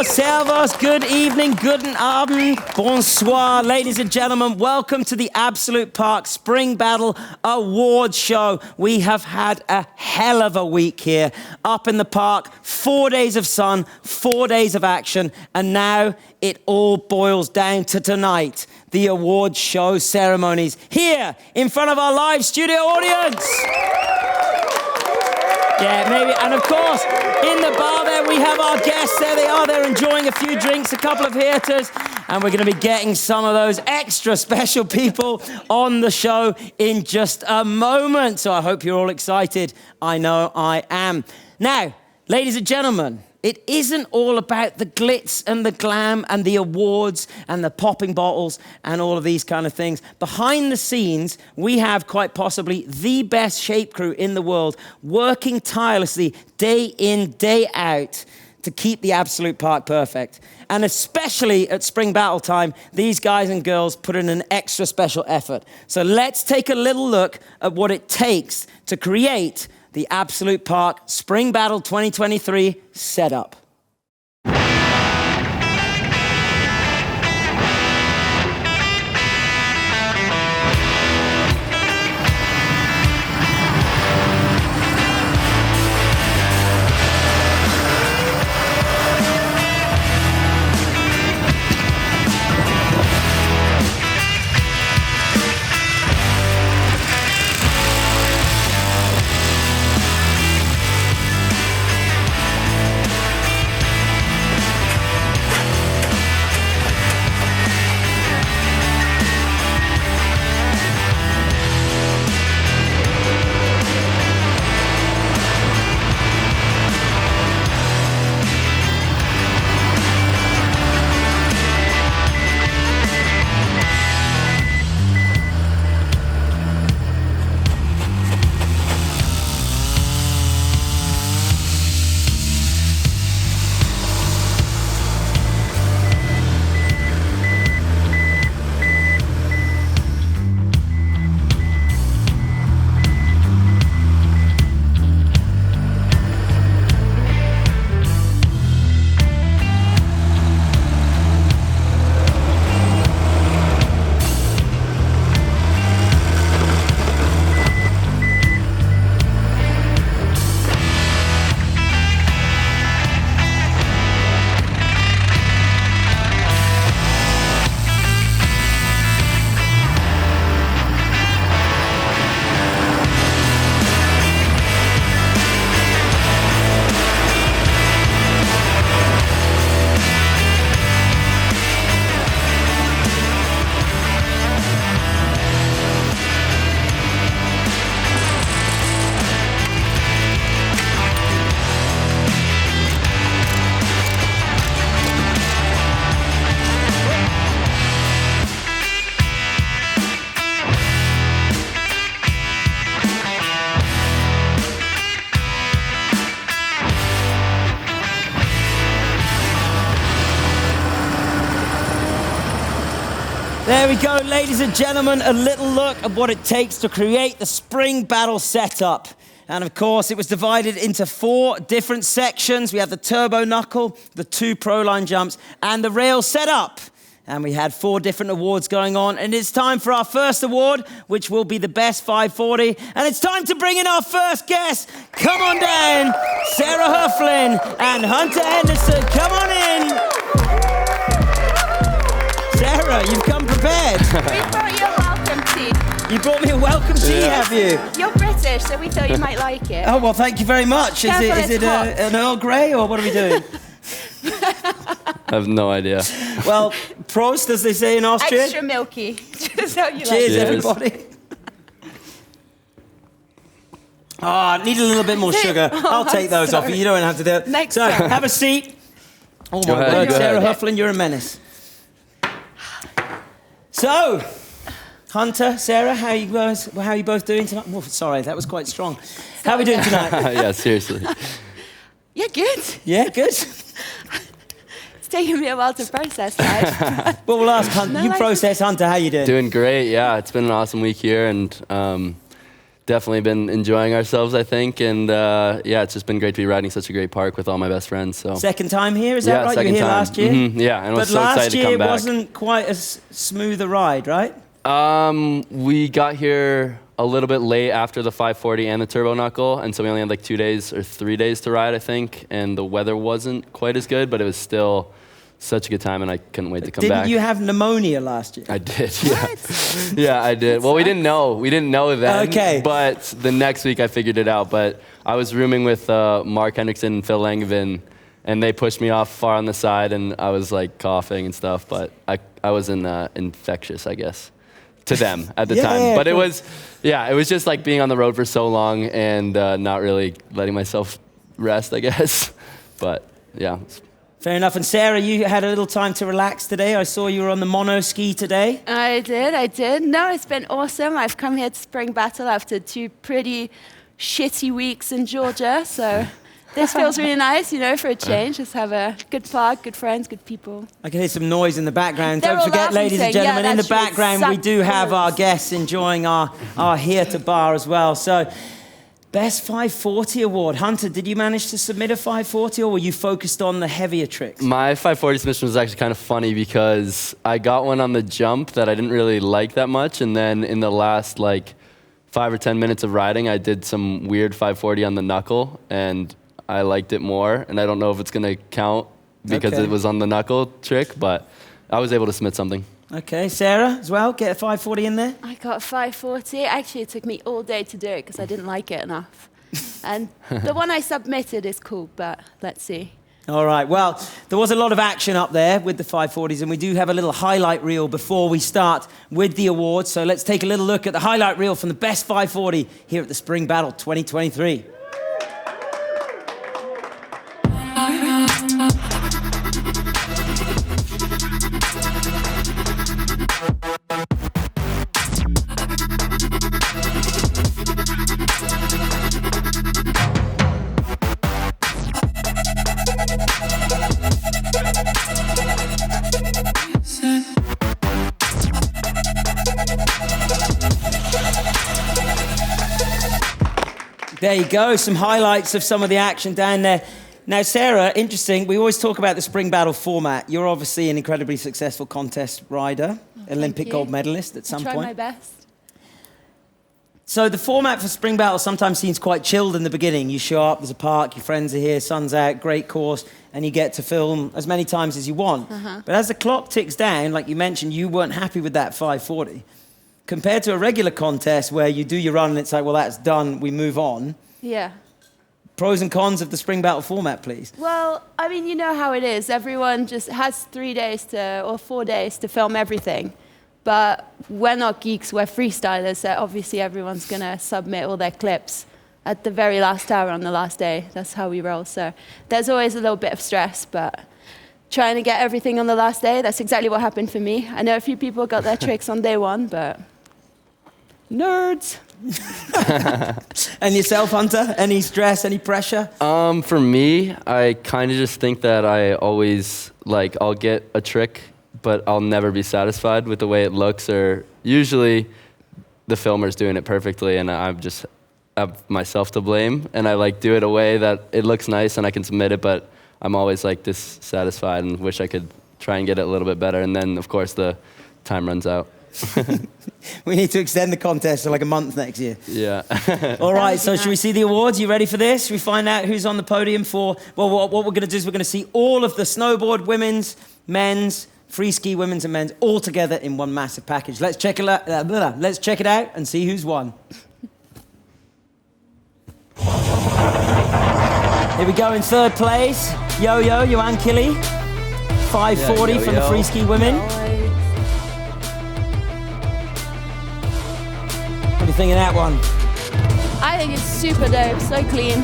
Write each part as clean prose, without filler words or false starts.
servus, good evening, guten Abend, bonsoir, ladies and gentlemen. Welcome to the Absolut Park Spring Battle Awards Show. We have had a hell of a week here up in the park. 4 days of sun, 4 days of action, and now it all boils down to tonight, the awards show ceremonies here in front of our live studio audience. Yeah, maybe. And of course, in the bar there, we have our guests. There they are. They're enjoying a few drinks, a couple of heaters. And we're going to be getting some of those extra special people on the show in just a moment. So I hope you're all excited. I know I am. Now, ladies and gentlemen, it isn't all about the glitz and the glam and the awards and the popping bottles and all of these kind of things. Behind the scenes, we have quite possibly the best shape crew in the world working tirelessly day in, day out to keep the Absolut Park perfect. And especially at spring battle time, these guys and girls put in an extra special effort. So let's take a little look at what it takes to create the Absolut Park Spring Battle 2023 setup. There we go, ladies and gentlemen, a little look at what it takes to create the spring battle setup. And of course, it was divided into 4 different sections. We have the turbo knuckle, the 2 pro line jumps, and the rail setup. And we had 4 different awards going on. And it's time for our first award, which will be the best 540. And it's time to bring in our first guest. Come on down, Sarah Hufflin and Hunter Henderson. Come on in. Sarah, you've come prepared. We brought you a welcome tea. You brought me a welcome tea, have you? You're British, so we thought you might like it. Oh, well, thank you very much. Is it an Earl Grey, or what are we doing? I have no idea. Well, Prost, as they say in Austria. Extra milky. Just how you Cheers, like it. everybody. I need a little bit more sugar. I'll take those off you. You don't have to do it. Next so, time. have a seat. Oh, Go my ahead, word, go Sarah ahead. Hufflin, you're a menace. So, Hunter, Sarah, how are you both doing tonight? Oh, sorry, that was quite strong. How are we doing tonight? Yeah, seriously. Yeah, good. Yeah, good. It's taken me a while to process that. Well, we'll ask Hunter. No, You process, Hunter. How you doing? Doing great, yeah. It's been an awesome week here, and definitely been enjoying ourselves, I think. And yeah, it's just been great to be riding such a great park with all my best friends. So second time here, is that right? Second you were here time. last year? Yeah, and I was but so excited last to year come back. wasn't quite as smooth a ride, right? We got here a little bit late after the 540 and the turbo knuckle, and so we only had like 2 days or 3 days to ride, I think, and the weather wasn't quite as good, but it was still such a good time, and I couldn't wait to come back. Didn't you have pneumonia last year? I did, yeah. Yeah, I did. Well, we didn't know then, okay. But the next week I figured it out. But I was rooming with Mark Hendrickson and Phil Langevin, and they pushed me off far on the side, and I was like coughing and stuff, but I wasn't infectious, I guess, to them at the time. But it was just like being on the road for so long and not really letting myself rest, I guess. But yeah. Fair enough. And Sarah, you had a little time to relax today. I saw you were on the mono ski today. I did. No, it's been awesome. I've come here to Spring Battle after 2 pretty shitty weeks in Georgia, so this feels really nice, for a change. Just have a good park, good friends, good people. I can hear some noise in the background. They're Don't forget, ladies and gentlemen, in the background we do have our guests enjoying our here to bar as well. So, Best 540 award. Hunter, did you manage to submit a 540 or were you focused on the heavier tricks? My 540 submission was actually kind of funny because I got one on the jump that I didn't really like that much, and then in the last like 5 or 10 minutes of riding, I did some weird 540 on the knuckle, and I liked it more, and I don't know if it's going to count because it was on the knuckle trick, but I was able to submit something. Okay, Sarah as well, get a 540 in there? I got a 540. Actually, it took me all day to do it because I didn't like it enough. And the one I submitted is cool, but let's see. All right, well, there was a lot of action up there with the 540s, and we do have a little highlight reel before we start with the awards. So let's take a little look at the highlight reel from the Best 540 here at the Spring Battle 2023. There you go, some highlights of some of the action down there. Now, Sarah, interesting, we always talk about the Spring Battle format. You're obviously an incredibly successful contest rider, Olympic gold medalist at some point. I try my best. So the format for Spring Battle sometimes seems quite chilled in the beginning. You show up, there's a park, your friends are here, sun's out, great course, and you get to film as many times as you want. But as the clock ticks down, like you mentioned, you weren't happy with that 540. Compared to a regular contest where you do your run and it's like, well, that's done, we move on. Yeah. Pros and cons of the Spring Battle format, please. Well, I mean, you know how it is. Everyone just has 3 days or 4 days to film everything. But we're not geeks, we're freestylers, so obviously everyone's going to submit all their clips at the very last hour on the last day. That's how we roll. So there's always a little bit of stress, but trying to get everything on the last day, that's exactly what happened for me. I know a few people got their tricks on day one, but nerds. And yourself, Hunter? Any stress, any pressure? For me, I kind of just think that I always, I'll get a trick, but I'll never be satisfied with the way it looks, or usually the filmer's doing it perfectly and I just have myself to blame, and I do it a way that it looks nice and I can submit it, but I'm always dissatisfied and wish I could try and get it a little bit better, and then of course the time runs out. We need to extend the contest to a month next year. Yeah. All right, so should we see the awards? You ready for this? Should we find out who's on the podium for... Well, what we're going to do is we're going to see all of the snowboard women's, men's, free ski women's and men's all together in one massive package. Let's check it out, and see who's won. Here we go in third place. Yo-Yo, Johan Killy. 540 from the free ski women. What do you think of that one? I think it's super dope, so clean.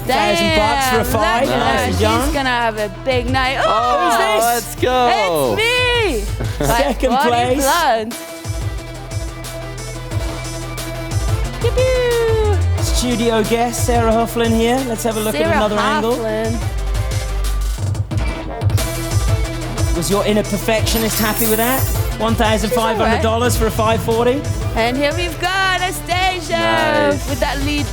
$1,000 for a 5. Nice. She's gonna have a big night. Oh, who's this? Let's go. It's me. Second place. Studio guest Sarah Hoeflin here. Let's have a look at another angle. Was your inner perfectionist happy with that? $1,500 for a 540. And here we've got Anastasia Nice. with that lead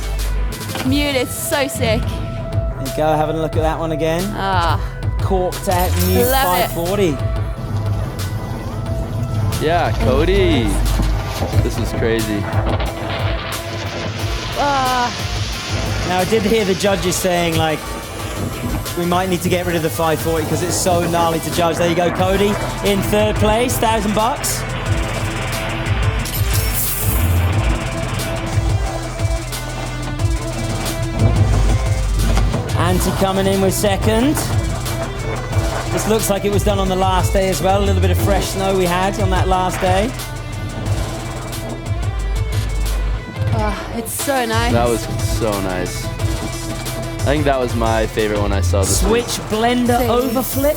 mute. It's so sick. There you go, having a look at that one again. Ah, Corked out mute Love it. 540. Yeah, Cody. This is crazy. Now I did hear the judges saying like, we might need to get rid of the 540 because it's so gnarly to judge. There you go, Cody in third place, $1,000. Antti coming in with second. This looks like it was done on the last day as well. A little bit of fresh snow we had on that last day. it's so nice. That was so nice. I think that was my favorite one I saw this week. Switch blender Same. overflip.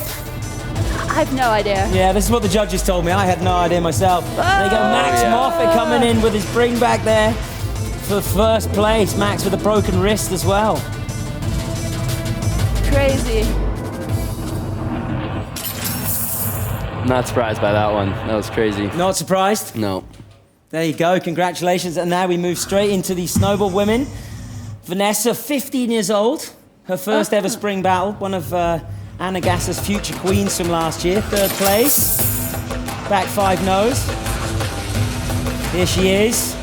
I have no idea. Yeah, this is what the judges told me. I had no idea myself. There you go, Max yeah. Moffat coming in with his bring back there for first place. Max with a broken wrist as well. Crazy. Not surprised by that one. That was crazy. Not surprised? No. There you go, congratulations. And now we move straight into the snowboard women. Vanessa, 15 years old. Her first ever spring battle. One of Anna Gasser's future queens from last year. Third place. Back 5 nose. Here she is.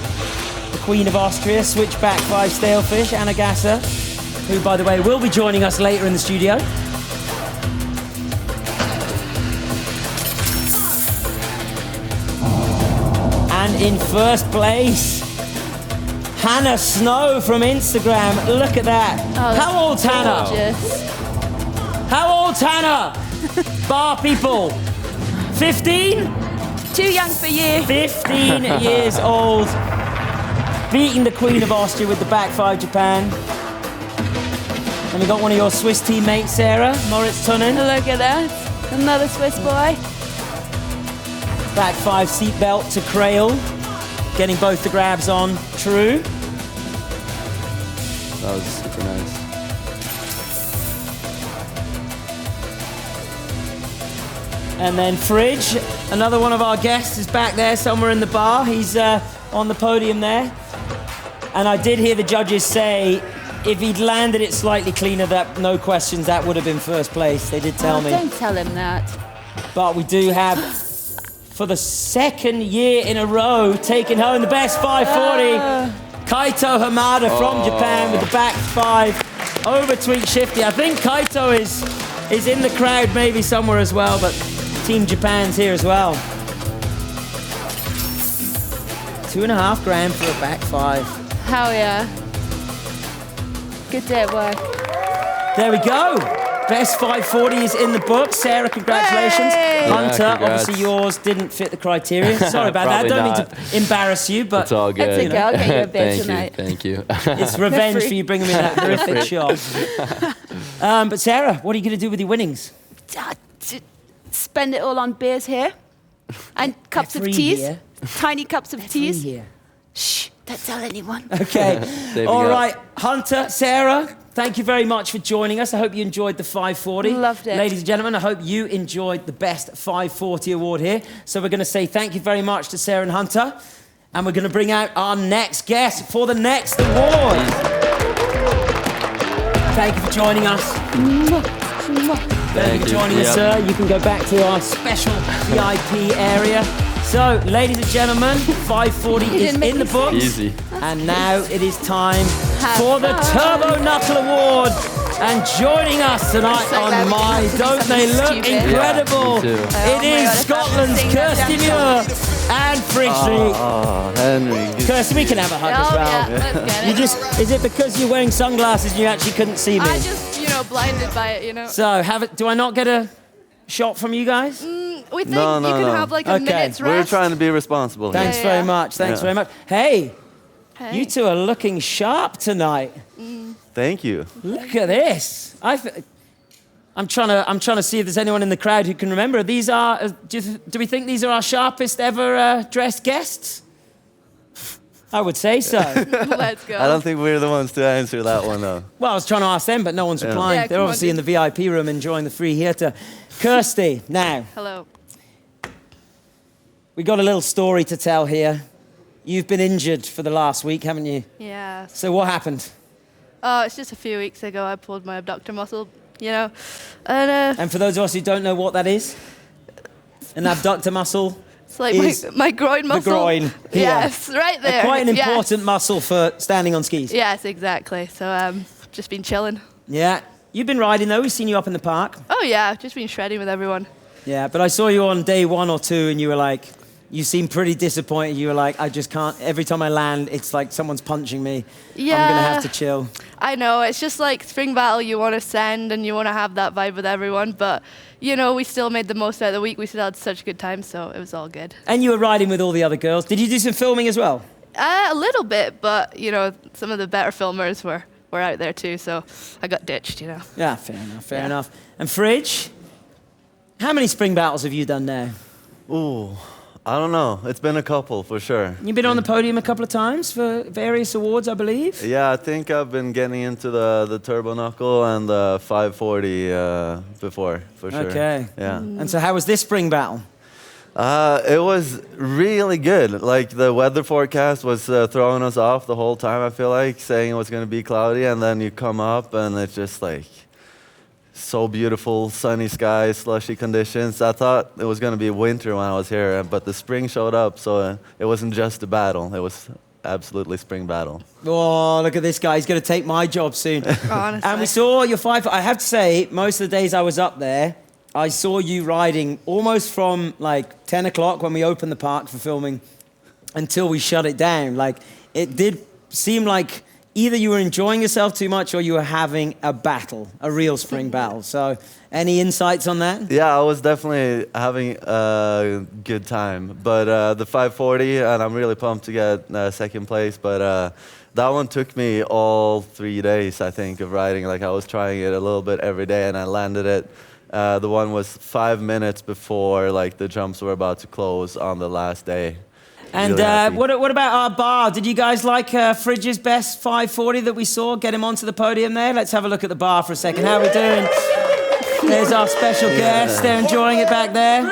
The Queen of Austria, switchback 5 stalefish, Anna Gasser, who, by the way, will be joining us later in the studio. And in first place, Hannah Snow from Instagram. Look at that. Oh, How old's Hannah? gorgeous. How old's Hannah? Bar people. 15? Too young for you. 15 years old. Beating the Queen of Austria with the back 5 Japan. And we got one of your Swiss teammates, Sarah, Moritz Tunnen. Look at that. Another Swiss boy. Back 5 seatbelt to Crail. Getting both the grabs on. True. That was super nice. And then Fridge, another one of our guests, is back there somewhere in the bar. He's on the podium there. And I did hear the judges say if he'd landed it slightly cleaner, that no questions, that would have been first place. They did tell me. Don't tell him that. But we do have, for the second year in a row, taking home the best 540. Kaito Hamada from Japan with the back 5 over tweak shifty. I think Kaito is in the crowd maybe somewhere as well, but Team Japan's here as well. $2.5 grand for a back 5. Hell yeah. Good day at work. There we go. Best 540 is in the book. Sarah, congratulations. Hey! Hunter, Yeah, congrats. obviously yours didn't fit the criteria. Sorry about that. I don't mean to embarrass you, but It's all good. It's okay. I'll get you a beer Thank tonight. you. it's revenge free. for you bringing me that horrific shot. But Sarah, what are you going to do with your winnings? Spend it all on beers here. And cups of free teas. here. Tiny cups of teas. Here. Shh, don't tell anyone. Okay. we All go. right, Hunter, Sarah, thank you very much for joining us. I hope you enjoyed the 540. Loved it. Ladies and gentlemen, I hope you enjoyed the Best 540 award here. So we're going to say thank you very much to Sarah and Hunter. And we're going to bring out our next guest for the next award. Thank you for joining us. Thank you for joining us, sir. You can go back to our special VIP area. So, ladies and gentlemen, 540 is in the books. Easy. And now it is time Have for the fun. Turbo Knuckle Award. And joining us tonight So glad on we My didn't do Don't They something Look stupid. Incredible? Yeah, me too. It Oh my is God, I Scotland's can't sing that Kirsty damn Muir and Fridge. Oh, Henry. Kirsty, we can have a hug as Oh, well. yeah, let's get You it. just, is it because you're wearing sunglasses and you actually couldn't see me? I just, blinded by it, So, do I not get a shot from you guys? We think No, you no, can no. have like a Okay. minute's We're rest. trying to be responsible here. Thanks Yeah, very yeah. much. Thanks Yeah. very much. Hey, Hey. you two are looking sharp tonight. Thank you. Look at this. I'm trying to see if there's anyone in the crowd who can remember. These are. Do we think these are our sharpest ever dressed guests? I would say so. Let's go. I don't think we're the ones to answer that one, though. Well, I was trying to ask them, but no one's replying. Yeah, They're come on, obviously in the dude. VIP room enjoying the free theatre. Kirsty, now, Hello. we got a little story to tell here. You've been injured for the last week, haven't you? Yeah. So what happened? Oh, it's just a few weeks ago I pulled my abductor muscle, you know. And And for those of us who don't know what that is, an abductor muscle it's like is my groin muscle. the groin here. Yes, right there. Quite an Yes. important muscle for standing on skis. Yes, exactly. So just been chilling. Yeah. You've been riding though, we've seen you up in the park. Oh yeah, I've just been shredding with everyone. Yeah, but I saw you on day 1 or 2 and you were like, you seemed pretty disappointed. You were like, I just can't, every time I land, it's like someone's punching me. Yeah. I'm going to have to chill. I know, it's just like spring battle, you want to send and you want to have that vibe with everyone, but you know, we still made the most out of the week. We still had such a good time, so it was all good. And you were riding with all the other girls. Did you do some filming as well? A little bit, but you know, some of the better filmers were out there too, so I got ditched, you know. Yeah, fair enough. And Fridge, how many spring battles have you done now? Ooh, I don't know. It's been a couple for sure. You've been on the podium a couple of times for various awards, I believe. Yeah, I think I've been getting into the turbo knuckle and the 540 before, for sure. Okay. Yeah. And so how was this spring battle? It was really good. Like the weather forecast was throwing us off the whole time, I feel like, saying it was going to be cloudy, and then you come up and it's just like so beautiful, sunny skies, slushy conditions. I thought it was going to be winter when I was here, but the spring showed up, so it wasn't just a battle. It was absolutely spring battle. Oh, look at this guy. He's going to take my job soon. Honestly. And we saw your 5. I have to say, most of the days I was up there, I saw you riding almost from like 10 o'clock when we opened the park for filming until we shut it down. Like, it did seem like either you were enjoying yourself too much or you were having a battle, a real spring battle. So, any insights on that? Yeah, I was definitely having a good time. But the 540, and I'm really pumped to get second place, but that one took me all 3 days, I think, of riding. Like, I was trying it a little bit every day, and I landed it. The one was 5 minutes before like the jumps were about to close on the last day. And Really happy. what about our bar? Did you guys like Fridge's best 540 that we saw? Get him onto the podium there. Let's have a look at the bar for a second. How are we doing? There's our special guest. They're enjoying it back there.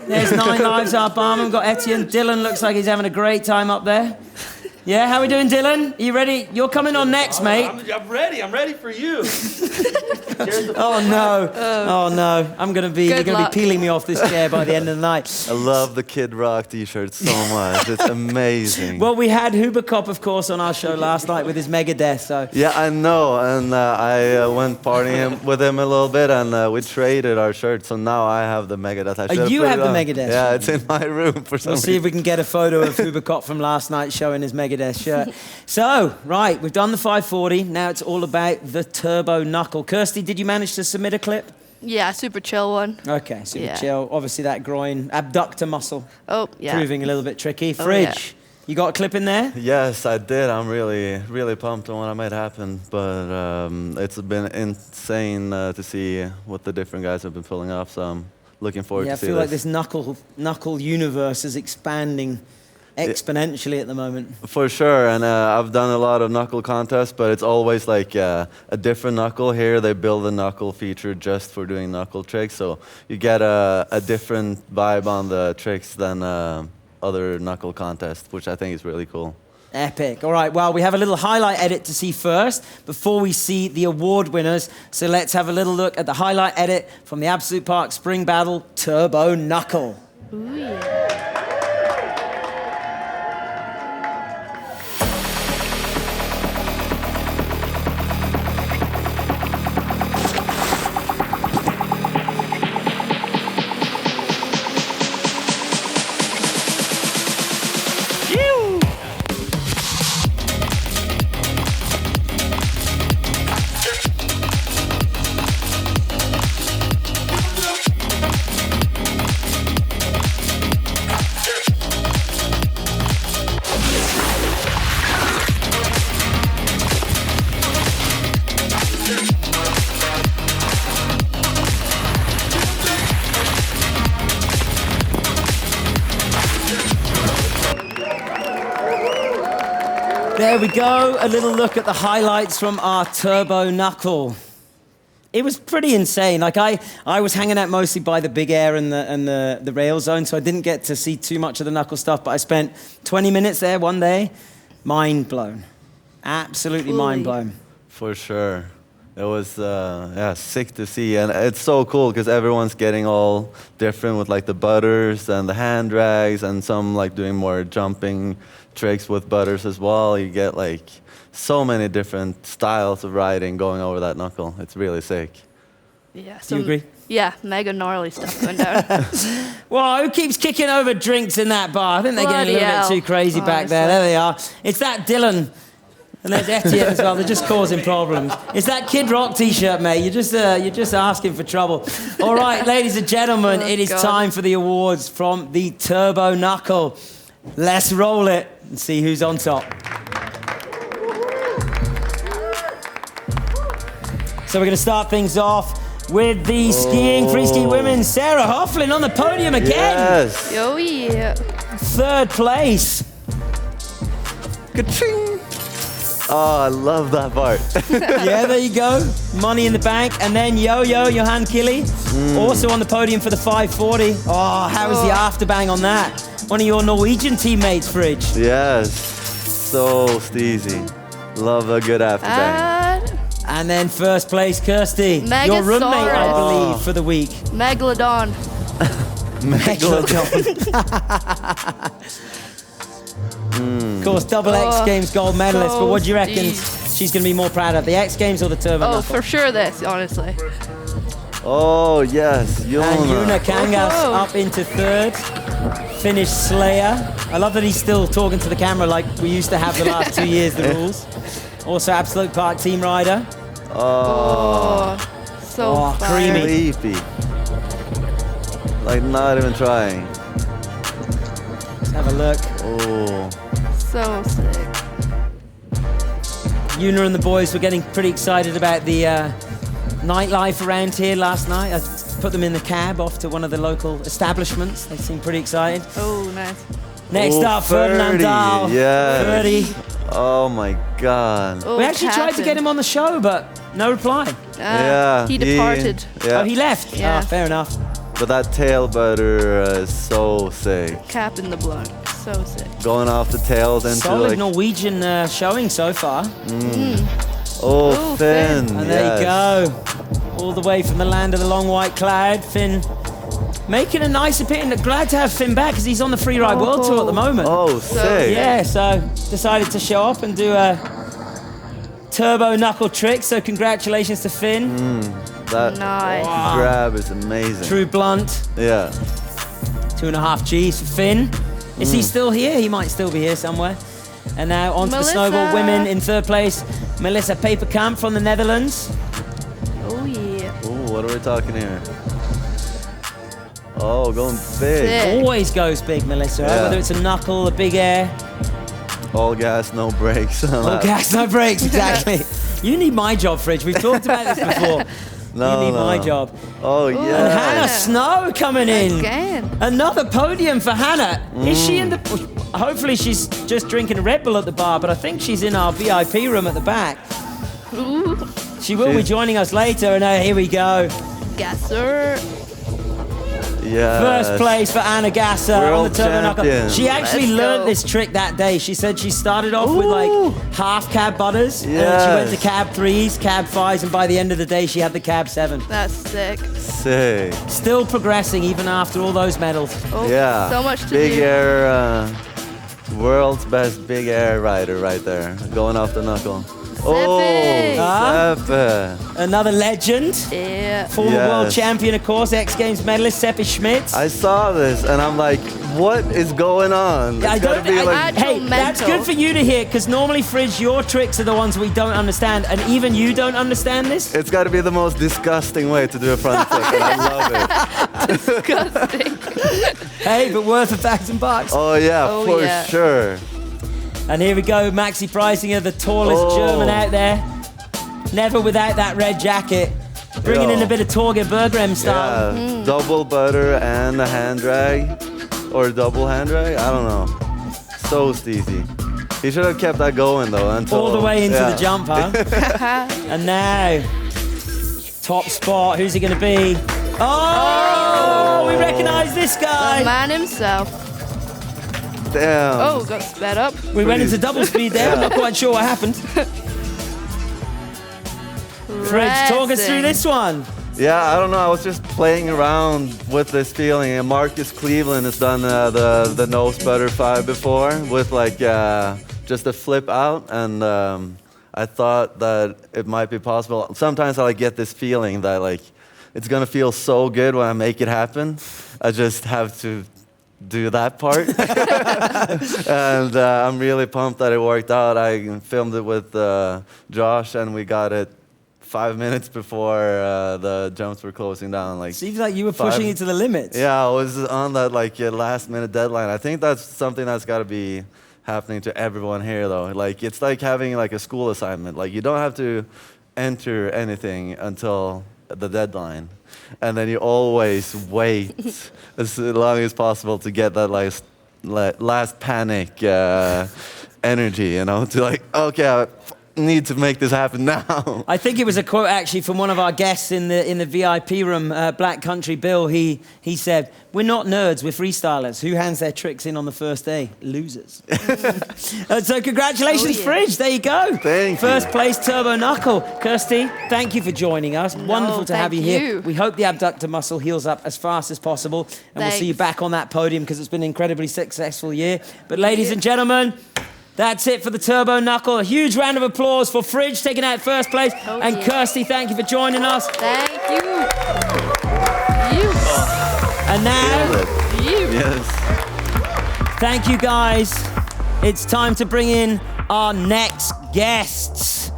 There's 9 Lives, our barman. We've got Etienne. Dylan looks like he's having a great time up there. Yeah, how are we doing, Dylan? Are you ready? You're coming on next, mate. I'm ready. I'm ready for you. Oh no! Oh no! You're gonna luck. be peeling me off this chair by the end of the night. I love the Kid Rock t-shirt so much. It's amazing. Well, we had Huberkop, of course, on our show last night with his Megadeth. So Yeah, I know, and I went partying with him a little bit, and we traded our shirts, so now I have the Megadeth. I should've you put have it the on. Megadeth Yeah, shirt? it's in my room for some we'll see if reason. we can get a photo of Huberkop from last night showing his Megadeth shirt. So, right, we've done the 540. Now it's all about the turbo knuckle. Kirsty, did you manage to submit a clip? Yeah, super chill one. Okay, super Yeah. chill. Obviously, that groin abductor muscle Oh, yeah. proving a little bit tricky. Oh, Fridge, you got a clip in there? Yes, I did. I'm really, really pumped on what might happen, but it's been insane to see what the different guys have been pulling off, so I'm looking forward Yeah, I to see feel like this knuckle universe is expanding exponentially at the moment. For sure, and I've done a lot of knuckle contests, but it's always like a different knuckle. Here they build a knuckle feature just for doing knuckle tricks, so you get a different vibe on the tricks than other knuckle contests, which I think is really cool. Epic. All right, well, we have a little highlight edit to see first before we see the award winners. So let's have a little look at the highlight edit from the Absolut Park Spring Battle Turbo Knuckle. Ooh, yeah. There we go, a little look at the highlights from our Turbo Knuckle. it was pretty insane. Like I was hanging out mostly by the big air and the rail zone, so I didn't get to see too much of the knuckle stuff, but I spent 20 minutes there one day. Mind blown. Absolutely mind blown. For sure. It was sick to see, and it's so cool because everyone's getting all different with like the butters and the hand drags, and some like doing more jumping tricks with butters as well. You get like so many different styles of riding going over that knuckle. It's really sick. Yeah. Do you agree? Yeah, mega gnarly stuff going down. Well, who keeps kicking over drinks in that bar? I think they're getting a little bit too crazy back there. There they are. It's that Dylan. And there's Etienne as well. They're just causing problems. It's that Kid Rock T-shirt, mate. You're just asking for trouble. All right, ladies and gentlemen, it is time for the awards from the Turbo Knuckle. Let's roll it and see who's on top. So we're going to start things off with the skiing, free ski women. Sarah Hofflin on the podium again. Yes. Oh, yeah. Third place. Ka-ching. Oh, I love that part. Yeah, there you go. Money in the bank. And then Yo-Yo, Johan Kili, also on the podium for the 540. Oh, how was the afterbang on that? One of your Norwegian teammates, Fridge. Yes. So steezy. Love a good afterbang. And then first place, Kirsty. Your roommate, I believe, for the week. Megalodon. Of course, double X Games gold medalist, but what do you reckon she's going to be more proud of, the X Games or the Turbo Knuckle? For sure this, honestly. Oh, yes, And Yuna Kangas up into third. Finnish Slayer. I love that he's still talking to the camera like we used to have the last 2 years, the rules. Also Absolut Park team rider. So creamy. Sleepy. Like not even trying. Let's have a look. Oh. So sick. Yuna and the boys were getting pretty excited about the nightlife around here last night. I put them in the cab off to one of the local establishments. They seemed pretty excited. Oh, nice. Next up, Ferdinand Dahl. Yeah. 30. Oh my God. Oh, We actually tried to get him on the show, but no reply. He departed. Yeah. Oh, he left? Yeah. Fair enough. But that tail butter is so sick. Cap in the blood. So sick. Going off the tails into Solid like... Norwegian showing so far. Oh, Finn. And there you go. All the way from the land of the long white cloud. Finn making a nice appearance. Glad to have Finn back because he's on the Freeride World Tour at the moment. Oh, sick. Yeah, so decided to show up and do a turbo knuckle trick. So congratulations to Finn. That Nice. grab is amazing. True blunt. Yeah. 2.5 Gs for Finn. Is he still here? He might still be here somewhere. And now on to the Melissa. snowboard women in third place. Melissa Paperkamp from the Netherlands. Oh, yeah. Ooh, what are we talking here? Oh, going big. Sick. Always goes big, Melissa, right? Yeah. Whether it's a knuckle, a big air. All gas, no brakes. No gas, no brakes, exactly. You need my job, Fridge. We've talked about this before. No, you need no. my job. Oh, And yeah. Hannah Snow coming in. Again. Another podium for Hannah. Is she in the... Hopefully she's just drinking a Red Bull at the bar, but I think she's in our VIP room at the back. Ooh. She will be joining us later, and here we go. Gasser. Yeah. First place for Anna Gasser on World the Turbo Knuckle. champion. She actually Let's learned go. this trick that day. She said she started off with like half cab butters, and then she went to Yes. cab 3s, cab 5s, and by the end of the day she had the cab 7. That's sick. Sick. Still progressing even after all those medals. Oh, Yeah. So much to big do. air, world's best big air rider right there. Going off the knuckle. Seppi. Ah. Seppi. Another legend, Yeah. former world Yes. champion, of course, X Games medalist Seppi Schmitz. I saw this and I'm like, what is going on? It's gotta be like, Hey, Actual that's mental. good for you to hear, because normally, Fridge, your tricks are the ones we don't understand, and even you don't understand this. it's gotta be the most disgusting way to do a front flip, and I love it. Disgusting. Hey, but worth $1,000. Oh yeah, Oh, for yeah. sure. And here we go, Maxi Preisinger, the tallest Oh. German out there. Never without that red jacket. Bringing in a bit of Torge Bergrem style. Yeah, double butter and a hand drag, or double hand drag. I don't know. So steezy. He should have kept that going though until All the way into yeah. the jump, huh? And now, top spot. Who's he going to be? Oh, we recognize this guy. The man himself. Damn. Oh, got sped up. We went into double speed there. I'm not quite sure what happened. Fridge, talk us through this one. Yeah, I don't know. I was just playing around with this feeling. And Marcus Cleveland has done the nose butterfly before with like just a flip out, and I thought that it might be possible. Sometimes I like get this feeling that like it's gonna feel so good when I make it happen. I just have to do that part. And I'm really pumped that it worked out. I filmed it with Josh, and we got it 5 minutes before the jumps were closing down. Like, seems like you were pushing it to the limits. Yeah, I was on that like last minute deadline. I think that's something that's got to be happening to everyone here, though. Like, it's like having like a school assignment. Like, you don't have to enter anything until the deadline, and then you always wait as long as possible to get that last panic energy, you know, to like, okay, I need to make this happen now. I think it was a quote actually from one of our guests in the VIP room, Black Country Bill. He said, "We're not nerds, we're freestylers. Who hands their tricks in on the first day? Losers." So congratulations, Fridge. There you go. Thank you. First place, Turbo Knuckle. Kirsty, thank you for joining us. Wonderful to have you here. We hope the abductor muscle heals up as fast as possible. And we'll see you back on that podium because it's been an incredibly successful year. But ladies and gentlemen, that's it for the Turbo Knuckle. A huge round of applause for Fridge taking out first place. And Kirsty, thank you for joining us. Thank you. And now, Yes. thank you guys. It's time to bring in our next guests.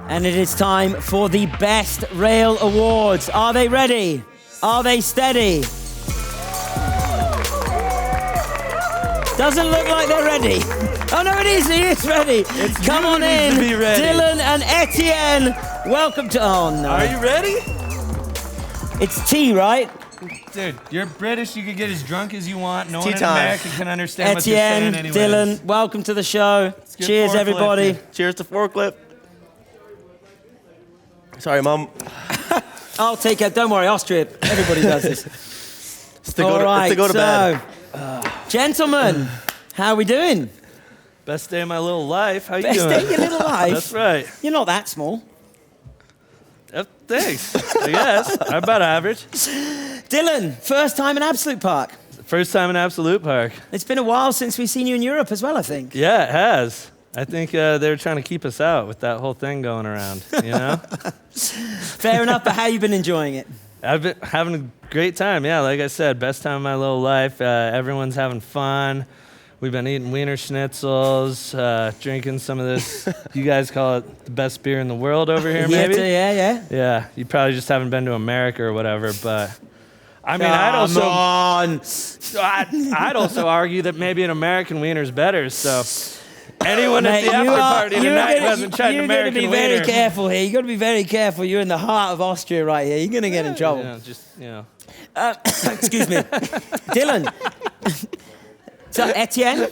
And it is time for the Best Rail Awards. Are they ready? Are they steady? Doesn't look like they're ready. Oh no, he is ready. Come on in, Dylan and Etienne. Welcome to, oh no. Are you ready? It's tea, right? Dude, you're British, you can get as drunk as you want. No Tea one in time. America can understand what you're Etienne, saying anyways. Dylan, welcome to the show. good Cheers, forklift, everybody. yeah. Cheers to forklift. Sorry, Mom. I'll take it. Don't worry, Austria. Everybody does this. It's to go to bed. Gentlemen, how are we doing? Best day of my little life. How you Best doing? day of your little life. That's right. You're not that small. Thanks. I guess. I'm about average. Dylan, first time in Absolut Park. First time in Absolut Park. It's been a while since we've seen you in Europe as well, I think. Yeah, it has. I think they were trying to keep us out with that whole thing going around, you know? Fair enough, but how you been enjoying it? I've been having a great time. Yeah, like I said, best time of my little life. Everyone's having fun. We've been eating Wiener Schnitzels, drinking some of this. You guys call it the best beer in the world over here, maybe? Yeah. Yeah, you probably just haven't been to America or whatever, but I mean, I'd also argue that maybe an American wiener's better. So anyone at the after party tonight who hasn't tried an American You're going to be wiener, very careful here. You've got to be very careful. You're in the heart of Austria right here. You're going to get in trouble. Excuse me. Dylan. So, Etienne,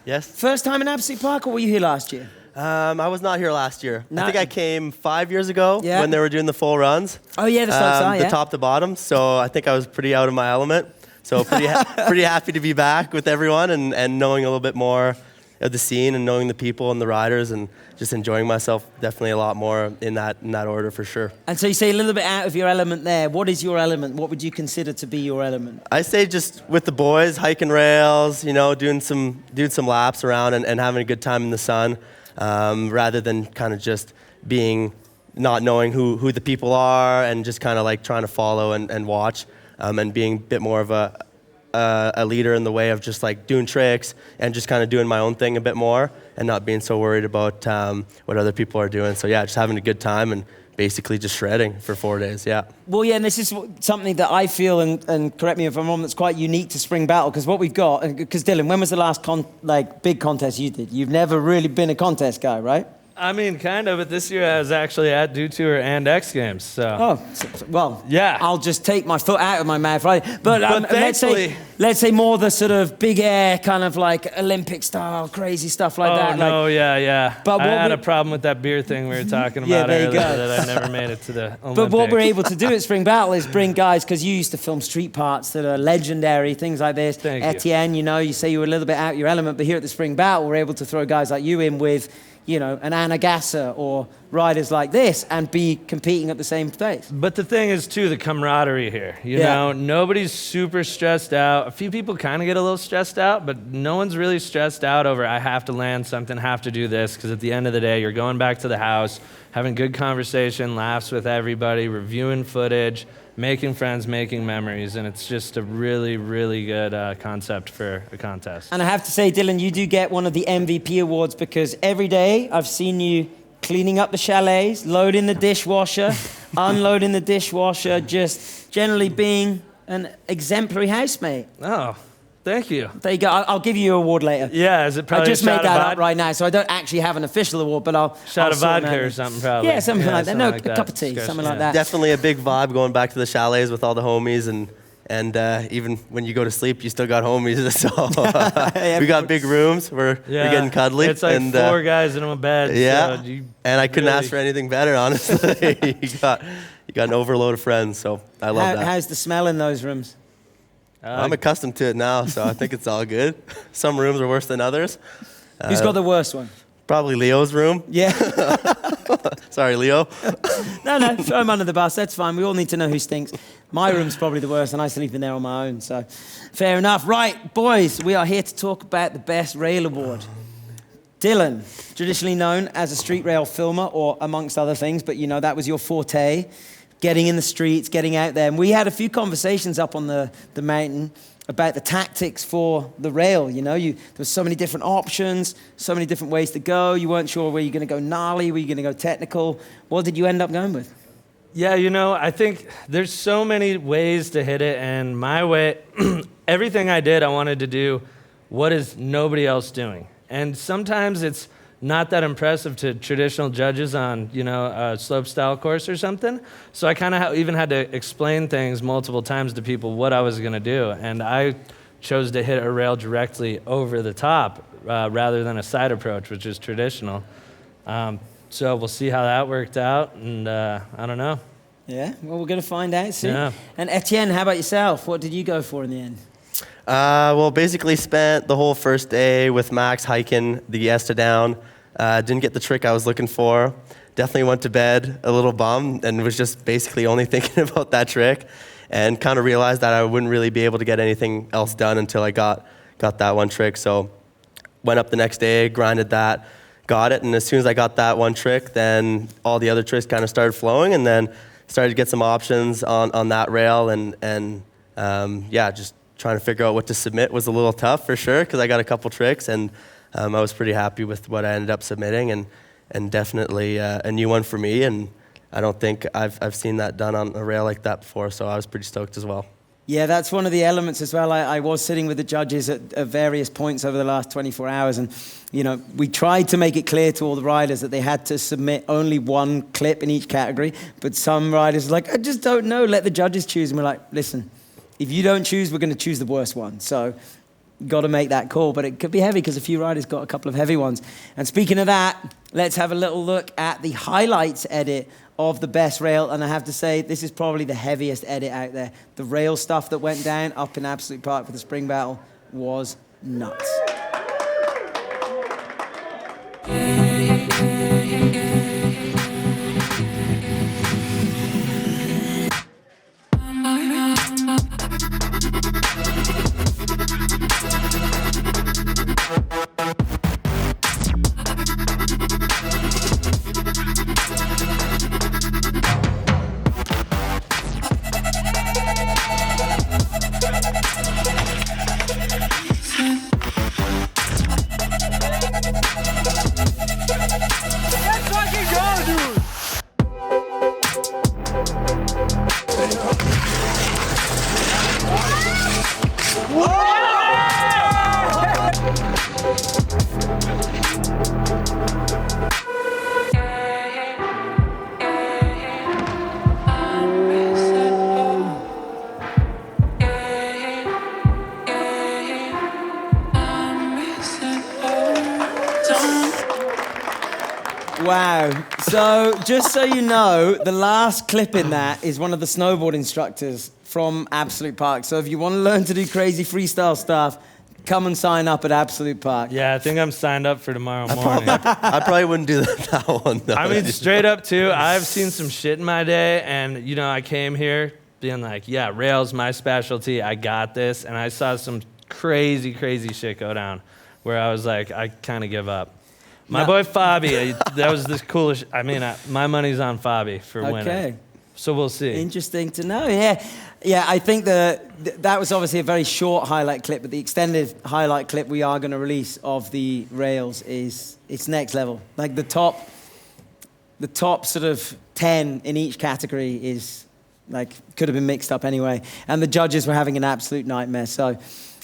Yes. first time in Absolut Park, or were you here last year? I was not here last year. No. I think I came 5 years ago when they were doing the full runs. Oh, yeah, the slopes are, the top to bottom. So I think I was pretty out of my element. So pretty happy to be back with everyone and knowing a little bit more of the scene and knowing the people and the riders and just enjoying myself definitely a lot more in that order for sure. And so you say a little bit out of your element there. What is your element? What would you consider to be your element? I say just with the boys, hiking rails, you know, doing some laps around and having a good time in the sun, rather than kind of just not knowing who the people are and just kind of like trying to follow and watch, and being a bit more of a leader in the way of just like doing tricks and just kind of doing my own thing a bit more and not being so worried about what other people are doing. So yeah, just having a good time and basically just shredding for 4 days, yeah. Well, yeah, and this is something that I feel, and correct me if I'm wrong, that's quite unique to Spring Battle, because what we've got, because Dylan, when was the last big contest you did? You've never really been a contest guy, right? I mean, kind of, but this year I was actually at Dew Tour and X Games, so. Oh, well, Yeah. I'll just take my foot out of my mouth, right? But thankfully- let's say more the sort of big air, kind of like Olympic style, crazy stuff like that. Oh, no, yeah. But I what had we- a problem with that beer thing we were talking Yeah, about there you earlier go. that I never made it to the Olympics. But what we're able to do at Spring Battle is bring guys, because you used to film street parts that are legendary, things like this. Thank you. Etienne, you say you were a little bit out your element, but here at the Spring Battle, we're able to throw guys like you in with, an Anna Gasser or riders like this and be competing at the same place. But the thing is, too, the camaraderie here. You know, nobody's super stressed out. A few people kind of get a little stressed out, but no one's really stressed out over, I have to land something, have to do this, because at the end of the day, you're going back to the house, having good conversation, laughs with everybody, reviewing footage, making friends, making memories, and it's just a really, really good concept for a contest. And I have to say, Dylan, you do get one of the MVP awards because every day I've seen you cleaning up the chalets, loading the dishwasher, unloading the dishwasher, just generally being an exemplary housemate. Oh, thank you. There you go. I'll give you an award later. Yeah, is it I probably just a made shot that of up vodka? right now, so I don't actually have an official award, but I'll Shot I'll of sort vodka that or out. something, probably. Yeah, something like that. something No, like a that. cup of tea, Discretion, something like yeah. that. Definitely a big vibe going back to the chalets with all the homies, and even when you go to sleep, you still got homies. So we got big rooms. We're getting cuddly. It's like and, 4 guys in a bed. Yeah, So and I couldn't really- ask for anything better, honestly. you got an overload of friends, so I love that. How's the smell in those rooms? I'm accustomed to it now, so I think it's all good. Some rooms are worse than others. Who's got the worst one? Probably Leo's room. Yeah. Sorry, Leo. No, throw him under the bus. That's fine. We all need to know who stinks. My room's probably the worst, and I sleep in there on my own, so fair enough. Right, boys, we are here to talk about the Best Rail Award. Dylan, traditionally known as a street rail filmer, or amongst other things, but that was your forte, getting in the streets, getting out there. And we had a few conversations up on the mountain about the tactics for the rail. There was so many different options, so many different ways to go. You weren't sure were you going to go gnarly, were you going to go technical. What did you end up going with? Yeah, I think there's so many ways to hit it, and my way, everything I did, I wanted to do what is nobody else doing. And sometimes it's not that impressive to traditional judges on, a slope style course or something. So I kind of even had to explain things multiple times to people what I was going to do. And I chose to hit a rail directly over the top rather than a side approach, which is traditional. So we'll see how that worked out, and I don't know. Yeah, well, we're going to find out soon. Yeah. And Etienne, how about yourself? What did you go for in the end? Well, basically spent the whole first day with Max hiking the ESTA down. Didn't get the trick I was looking for. Definitely went to bed a little bummed and was just basically only thinking about that trick, and kind of realized that I wouldn't really be able to get anything else done until I got that one trick. So went up the next day, grinded that, got it, and as soon as I got that one trick, then all the other tricks kind of started flowing, and then started to get some options on that rail, and just trying to figure out what to submit was a little tough for sure, because I got a couple tricks, and I was pretty happy with what I ended up submitting, and definitely a new one for me, and I don't think I've seen that done on a rail like that before, so I was pretty stoked as well. Yeah, that's one of the elements as well. I was sitting with the judges at various points over the last 24 hours, and we tried to make it clear to all the riders that they had to submit only one clip in each category, but some riders were like, I just don't know, let the judges choose. And we're like, listen, if you don't choose, we're going to choose the worst one. So got to make that call, but it could be heavy because a few riders got a couple of heavy ones. And speaking of that, let's have a little look at the highlights edit of the best rail, and I have to say this is probably the heaviest edit out there. The rail stuff that went down up in Absolut Park for the spring battle was nuts. Wow. So, just so you know, the last clip in that is one of the snowboard instructors from Absolut Park. So if you want to learn to do crazy freestyle stuff, come and sign up at Absolut Park. Yeah, I think I'm signed up for tomorrow morning. I probably wouldn't do that one, though. I mean, straight up, too, I've seen some shit in my day, and, you know, I came here being like, yeah, rails, my specialty, I got this, and I saw some crazy, crazy shit go down where I was like, I kind of give up. My boy Fabi, that was the coolest. I mean, my money's on Fabi for winning. Okay. So we'll see. Interesting to know. Yeah, yeah. I think that was obviously a very short highlight clip, but the extended highlight clip we are going to release of the rails it's next level. Like the top sort of 10 in each category is like could have been mixed up anyway, and the judges were having an absolute nightmare. So.